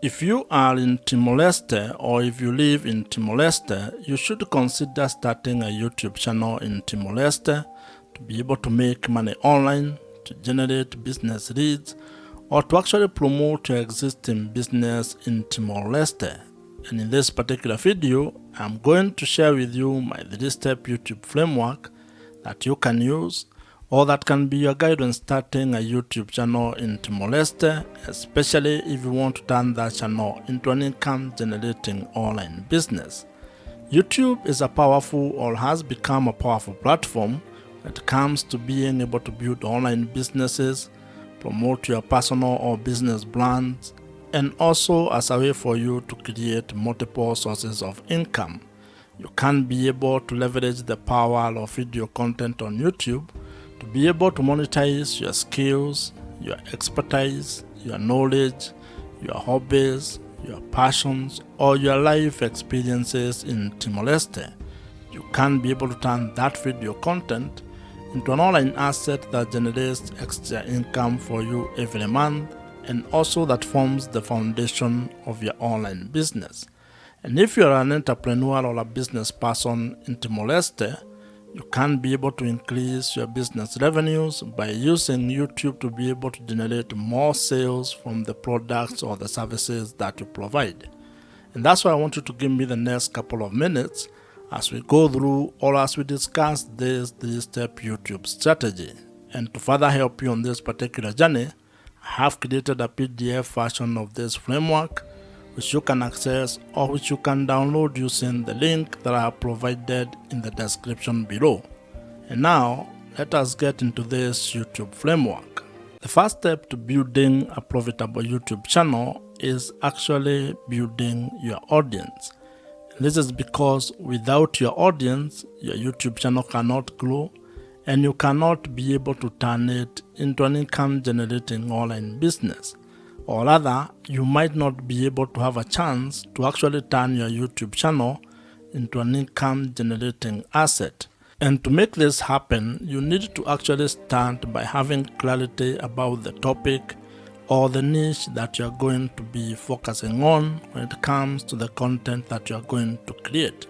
If you are in Timor Leste or if you live in Timor Leste, you should consider starting a YouTube channel in Timor Leste to be able to make money online, to generate business leads, or to actually promote your existing business in Timor Leste. And in this particular video, I'm going to share with you my 3-step YouTube framework that you can use, or that can be your guide when starting a YouTube channel in Timor Leste, especially if you want to turn that channel into an income-generating online business. YouTube is a powerful, or has become a powerful platform when it comes to being able to build online businesses, promote your personal or business brands, and also as a way for you to create multiple sources of income. You can be able to leverage the power of video content on YouTube to be able to monetize your skills, your expertise, your knowledge, your hobbies, your passions, or your life experiences in Timor Leste. You can be able to turn that video content into an online asset that generates extra income for you every month, and also that forms the foundation of your online business. And if you're an entrepreneur or a business person in Timor Leste, you can be able to increase your business revenues by using YouTube to be able to generate more sales from the products or the services that you provide. And that's why I want you to give me the next couple of minutes as we go through or as we discuss this 3-step YouTube strategy. And to further help you on this particular journey, I have created a PDF version of this framework which you can access or which you can download using the link that I have provided in the description below. And now, let us get into this YouTube framework. The first step to building a profitable YouTube channel is actually building your audience. And this is because without your audience, your YouTube channel cannot grow, and you cannot be able to turn it into an income-generating online business. Or rather, you might not be able to have a chance to actually turn your YouTube channel into an income-generating asset. And to make this happen, you need to actually start by having clarity about the topic or the niche that you're going to be focusing on when it comes to the content that you're going to create.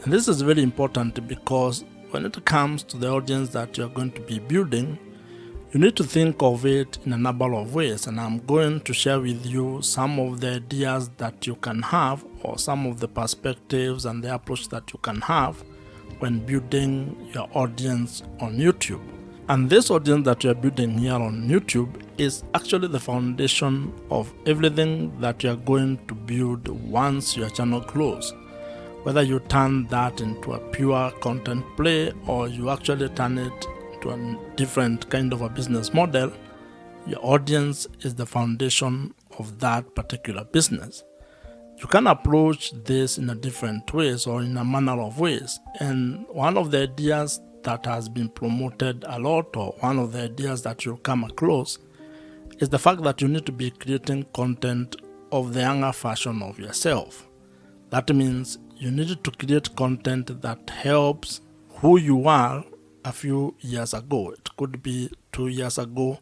And this is very important because when it comes to the audience that you're going to be building, you need to think of it in a number of ways, and I'm going to share with you some of the ideas that you can have, or some of the perspectives and the approach that you can have when building your audience on YouTube. And this audience that you're building here on YouTube is actually the foundation of everything that you're going to build once your channel grows. Whether you turn that into a pure content play or you actually turn it to a different kind of a business model, your audience is the foundation of that particular business. You can approach this in a different ways or in a manner of ways, and one of the ideas that has been promoted a lot, or one of the ideas that you'll come across, is the fact that you need to be creating content of the younger version of yourself. That means you need to create content that helps who you are a few years ago. It could be 2 years ago,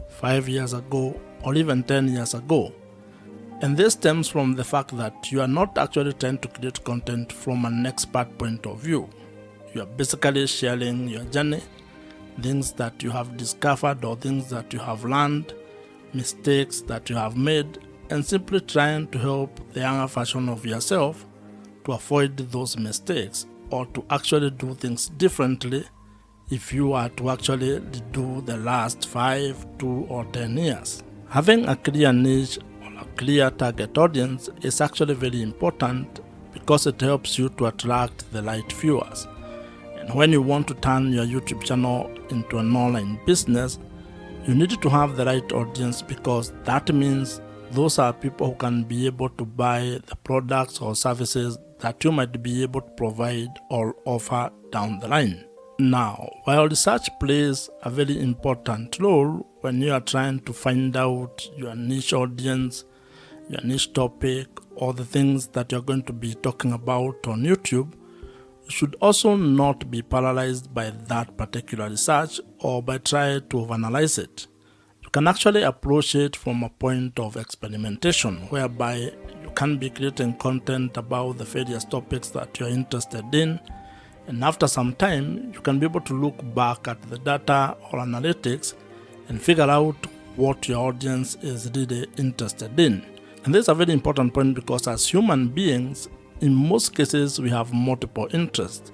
5 years ago, or even 10 years ago. And this stems from the fact that you are not actually trying to create content from an expert point of view. You are basically sharing your journey, things that you have discovered or things that you have learned, mistakes that you have made, and simply trying to help the younger version of yourself to avoid those mistakes or to actually do things differently if you are to actually do the last 5, 2, or 10 years. Having a clear niche or a clear target audience is actually very important because it helps you to attract the right viewers. And when you want to turn your YouTube channel into an online business, you need to have the right audience, because that means those are people who can be able to buy the products or services that you might be able to provide or offer down the line. Now, while research plays a very important role when you are trying to find out your niche audience, your niche topic, or the things that you're going to be talking about on YouTube, you should also not be paralyzed by that particular research or by trying to overanalyze it. You can actually approach it from a point of experimentation, whereby you can be creating content about the various topics that you're interested in, and after some time you can be able to look back at the data or analytics and figure out what your audience is really interested in. And this is a very important point, because as human beings, in most cases we have multiple interests.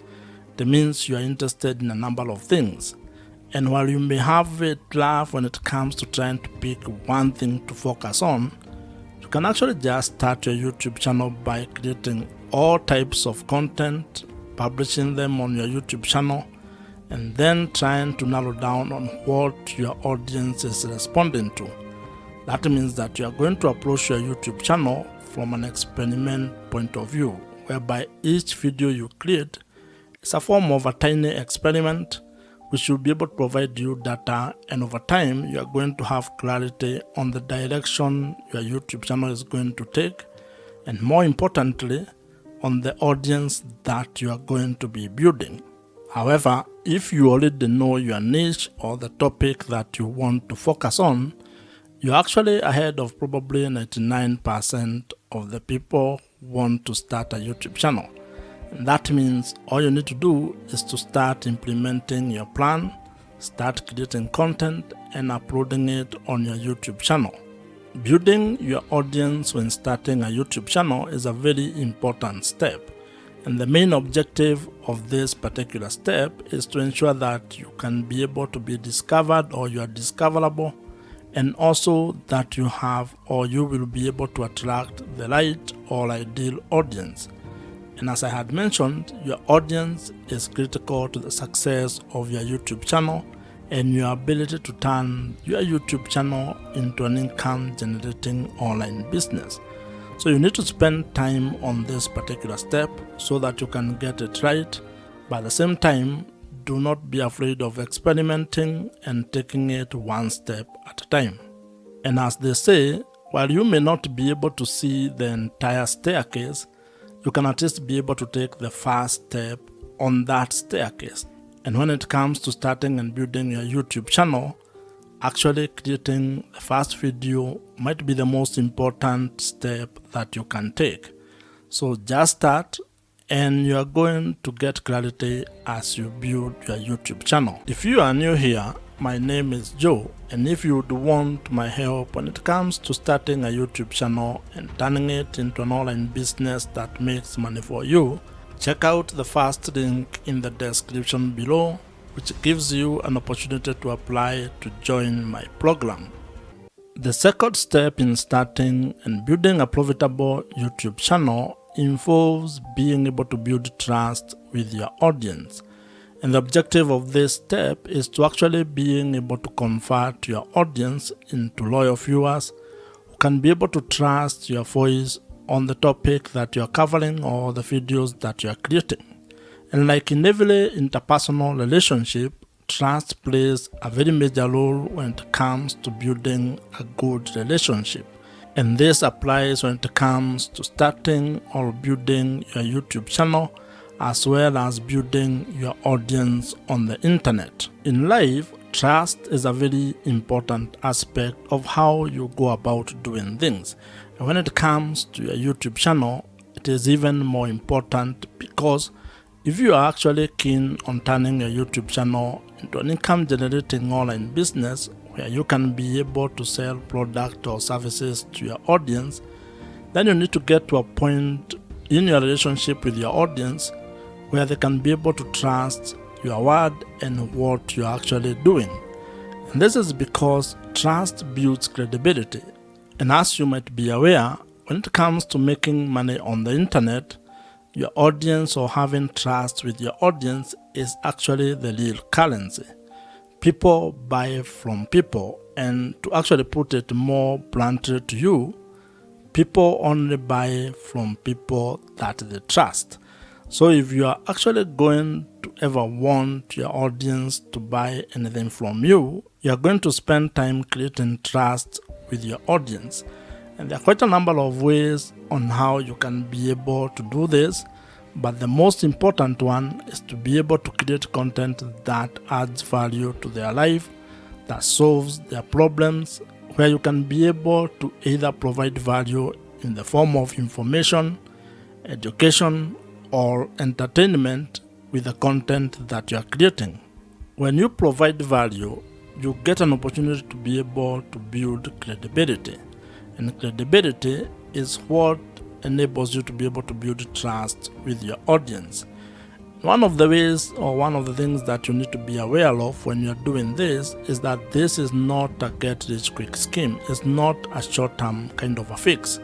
That means you are interested in a number of things. And while you may have a drive when it comes to trying to pick one thing to focus on, you can actually just start your YouTube channel by creating all types of content, publishing them on your YouTube channel, and then trying to narrow down on what your audience is responding to. That means that you are going to approach your YouTube channel from an experiment point of view, whereby each video you create is a form of a tiny experiment which will be able to provide you data, and over time you are going to have clarity on the direction your YouTube channel is going to take, and more importantly, on the audience that you are going to be building. However, if you already know your niche or the topic that you want to focus on, you're actually ahead of probably 99% of the people who want to start a YouTube channel. And that means all you need to do is to start implementing your plan, start creating content, and uploading it on your YouTube channel. Building your audience when starting a YouTube channel is a very important step. And the main objective of this particular step is to ensure that you can be able to be discovered, or you are discoverable, and also that you have, or you will be able to attract the right or ideal audience. And as I had mentioned, your audience is critical to the success of your YouTube channel and your ability to turn your YouTube channel into an income generating online business. So you need to spend time on this particular step so that you can get it right. But at the same time, do not be afraid of experimenting and taking it one step at a time. And as they say, while you may not be able to see the entire staircase, you can at least be able to take the first step on that staircase. And when it comes to starting and building your YouTube channel, actually creating the first video might be the most important step that you can take. So just start, and you are going to get clarity as you build your YouTube channel. If you are new here, my name is Joe, and if you would want my help when it comes to starting a YouTube channel and turning it into an online business that makes money for you, check out the first link in the description below, which gives you an opportunity to apply to join my program. The second step in starting and building a profitable YouTube channel involves being able to build trust with your audience. And the objective of this step is to actually being able to convert your audience into loyal viewers who can be able to trust your voice on the topic that you're covering or the videos that you're creating. And like in every interpersonal relationship, trust plays a very major role when it comes to building a good relationship. And this applies when it comes to starting or building your YouTube channel, as well as building your audience on the internet. In life, trust is a very important aspect of how you go about doing things. And when it comes to your YouTube channel, it is even more important, because if you are actually keen on turning your YouTube channel into an income generating online business where you can be able to sell products or services to your audience, then you need to get to a point in your relationship with your audience where they can be able to trust your word and what you're actually doing. And this is because trust builds credibility. And as you might be aware, when it comes to making money on the internet, your audience, or having trust with your audience, is actually the real currency. People buy from people, and to actually put it more bluntly to you, people only buy from people that they trust. So if you are actually going to ever want your audience to buy anything from you, you are going to spend time creating trust with your audience. And there are quite a number of ways on how you can be able to do this, but the most important one is to be able to create content that adds value to their life, that solves their problems, where you can be able to either provide value in the form of information, education, or entertainment with the content that you are creating. When you provide value, you get an opportunity to be able to build credibility. And credibility is what enables you to be able to build trust with your audience. One of the ways, or one of the things that you need to be aware of when you're doing this is that this is not a get-rich-quick scheme. It's not a short-term kind of a fix.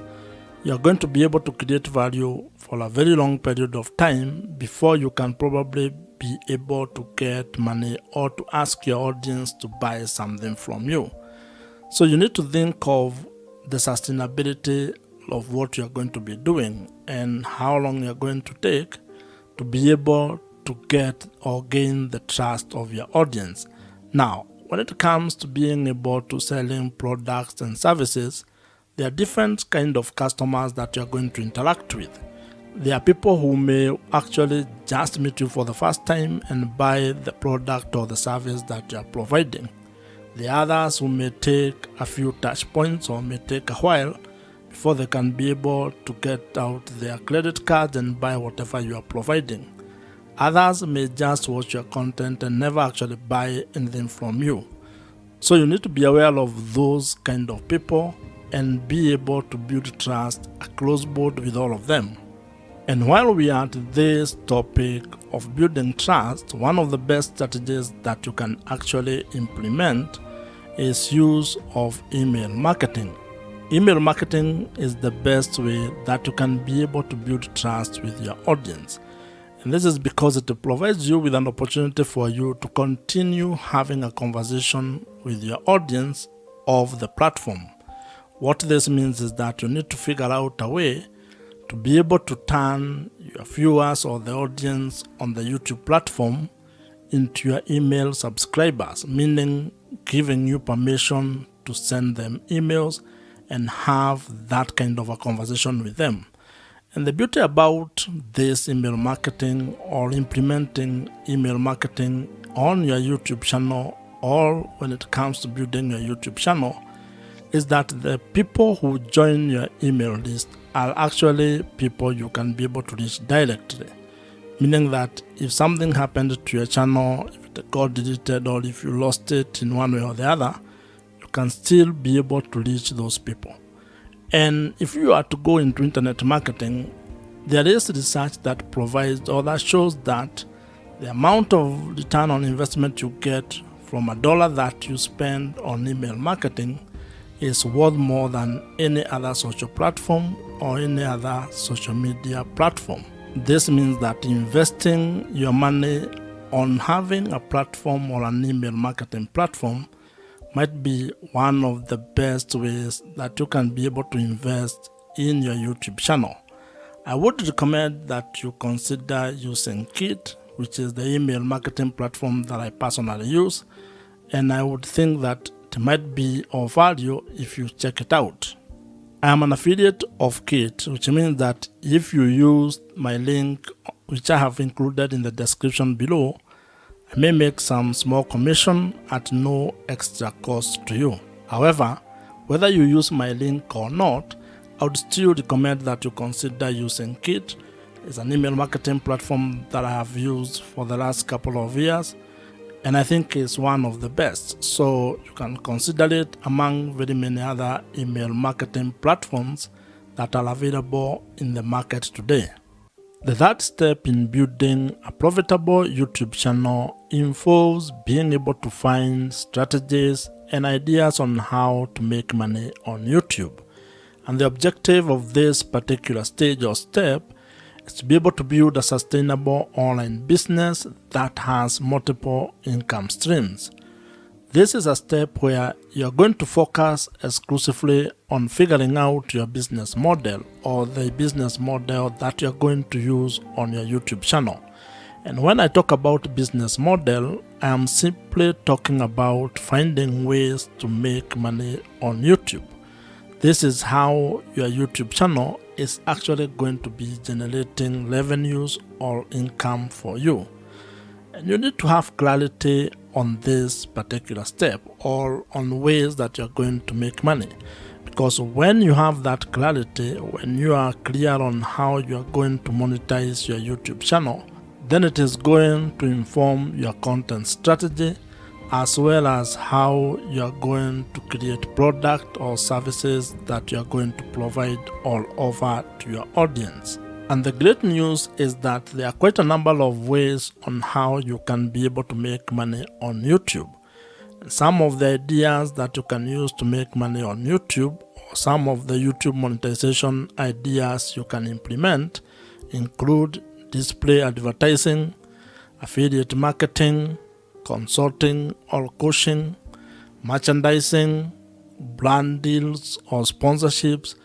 You're going to be able to create value for a very long period of time before you can probably be able to get money or to ask your audience to buy something from you. So you need to think of the sustainability of what you're going to be doing and how long you're going to take to be able to get or gain the trust of your audience. Now, when it comes to being able to selling products and services, there are different kind of customers that you're going to interact with. There are people who may actually just meet you for the first time and buy the product or the service that you are providing. The others who may take a few touch points or may take a while before they can be able to get out their credit cards and buy whatever you are providing. Others may just watch your content and never actually buy anything from you. So you need to be aware of those kind of people and be able to build trust across board with all of them. And while we are at this topic of building trust, one of the best strategies that you can actually implement is use of email marketing. Email marketing is the best way that you can be able to build trust with your audience. And this is because it provides you with an opportunity for you to continue having a conversation with your audience of the platform. What this means is that you need to figure out a way to be able to turn your viewers or the audience on the YouTube platform into your email subscribers, meaning giving you permission to send them emails and have that kind of a conversation with them. And the beauty about this email marketing or implementing email marketing on your YouTube channel, or when it comes to building your YouTube channel, is that the people who join your email list are actually people you can be able to reach directly. Meaning that if something happened to your channel, if it got deleted or if you lost it in one way or the other, can still be able to reach those people. And if you are to go into internet marketing, there is research that provides or that shows that the amount of return on investment you get from $1 that you spend on email marketing is worth more than any other social platform or any other social media platform. This means that investing your money on having a platform or an email marketing platform might be one of the best ways that you can be able to invest in your YouTube channel. I would recommend that you consider using Kit, which is the email marketing platform that I personally use, and I would think that it might be of value if you check it out. I am an affiliate of Kit, which means that if you use my link, which I have included in the description below, I may make some small commission at no extra cost to you. However, whether you use my link or not, I would still recommend that you consider using Kit. It's an email marketing platform that I have used for the last couple of years, and I think it's one of the best. So you can consider it among very many other email marketing platforms that are available in the market today. The third step in building a profitable YouTube channel involves being able to find strategies and ideas on how to make money on YouTube. And the objective of this particular stage or step is to be able to build a sustainable online business that has multiple income streams. This is a step where you're going to focus exclusively on figuring out your business model or the business model that you're going to use on your YouTube channel. And when I talk about business model, I am simply talking about finding ways to make money on YouTube. This is how your YouTube channel is actually going to be generating revenues or income for you. And you need to have clarity on this particular step or on ways that you're going to make money. Because when you have that clarity, when you are clear on how you're going to monetize your YouTube channel, then it is going to inform your content strategy as well as how you're going to create product or services that you're going to provide all over to your audience. And the great news is that there are quite a number of ways on how you can be able to make money on YouTube. And some of the ideas that you can use to make money on YouTube, or some of the YouTube monetization ideas you can implement, include display advertising, affiliate marketing, consulting or coaching, merchandising, brand deals or sponsorships,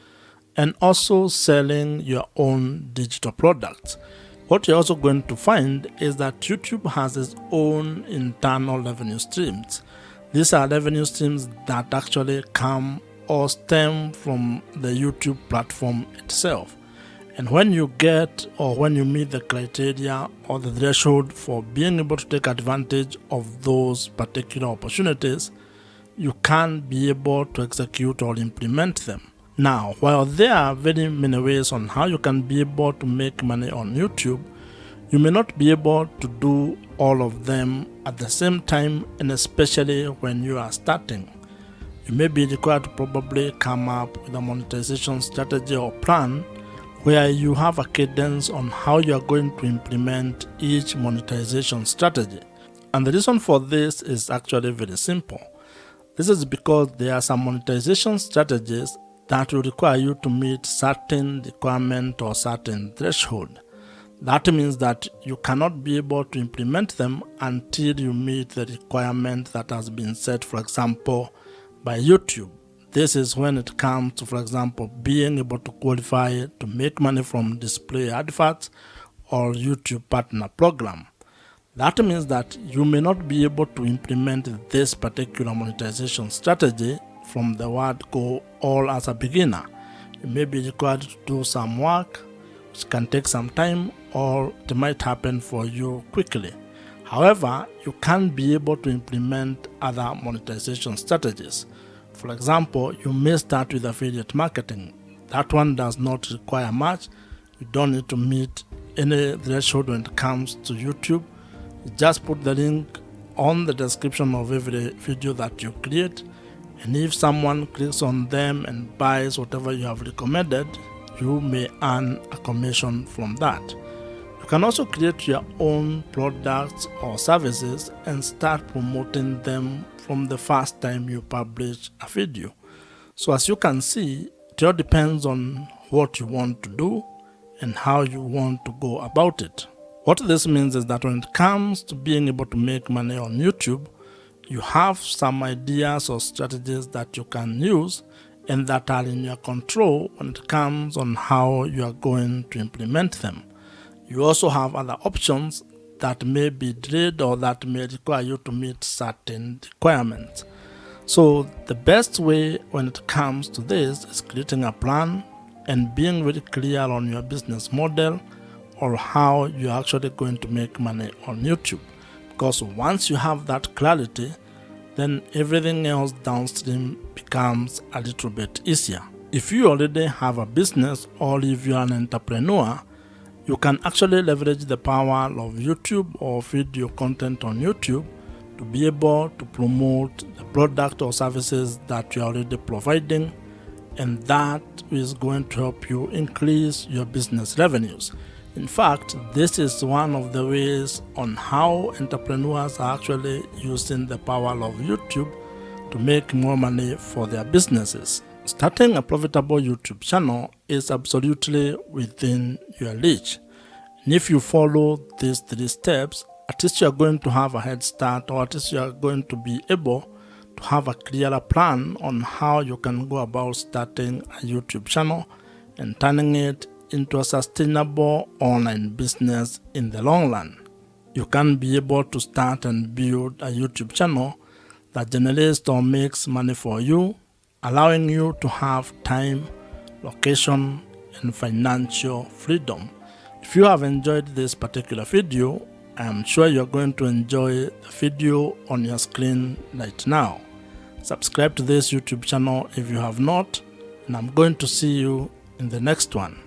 and also selling your own digital products. What you're also going to find is that YouTube has its own internal revenue streams. These are revenue streams that actually come or stem from the YouTube platform itself. And when you get or when you meet the criteria or the threshold for being able to take advantage of those particular opportunities, you can be able to execute or implement them. Now, while there are very many ways on how you can be able to make money on YouTube, you may not be able to do all of them at the same time, and especially when you are starting. You may be required to probably come up with a monetization strategy or plan where you have a cadence on how you are going to implement each monetization strategy. And the reason for this is actually very simple. This is because there are some monetization strategies that will require you to meet certain requirement or certain threshold. That means that you cannot be able to implement them until you meet the requirement that has been set, for example, by YouTube. This is when it comes to, for example, being able to qualify to make money from display adverts or YouTube partner program. That means that you may not be able to implement this particular monetization strategy from the word go all as a beginner. You may be required to do some work, which can take some time, or it might happen for you quickly. However, you can be able to implement other monetization strategies. For example, you may start with affiliate marketing. That one does not require much. You don't need to meet any threshold when it comes to YouTube. You just put the link on the description of every video that you create, and if someone clicks on them and buys whatever you have recommended, you may earn a commission from that. You can also create your own products or services and start promoting them from the first time you publish a video. So as you can see, it all depends on what you want to do and how you want to go about it. What this means is that when it comes to being able to make money on YouTube, you have some ideas or strategies that you can use and that are in your control when it comes on how you are going to implement them. You also have other options that may be delayed or that may require you to meet certain requirements. So the best way when it comes to this is creating a plan and being very clear on your business model or how you're actually going to make money on YouTube. Because once you have that clarity, then everything else downstream becomes a little bit easier. If you already have a business or if you're an entrepreneur, you can actually leverage the power of YouTube or video content on YouTube to be able to promote the product or services that you're already providing, and that is going to help you increase your business revenues. In fact, this is one of the ways on how entrepreneurs are actually using the power of YouTube to make more money for their businesses. Starting a profitable YouTube channel is absolutely within your reach. And if you follow these 3 steps, at least you are going to have a head start, or at least you are going to be able to have a clearer plan on how you can go about starting a YouTube channel and turning it into a sustainable online business in the long run. You can be able to start and build a YouTube channel that generates or makes money for you, allowing you to have time, location, and financial freedom. If you have enjoyed this particular video, I'm sure you're going to enjoy the video on your screen right now. Subscribe to this YouTube channel if you have not, and I'm going to see you in the next one.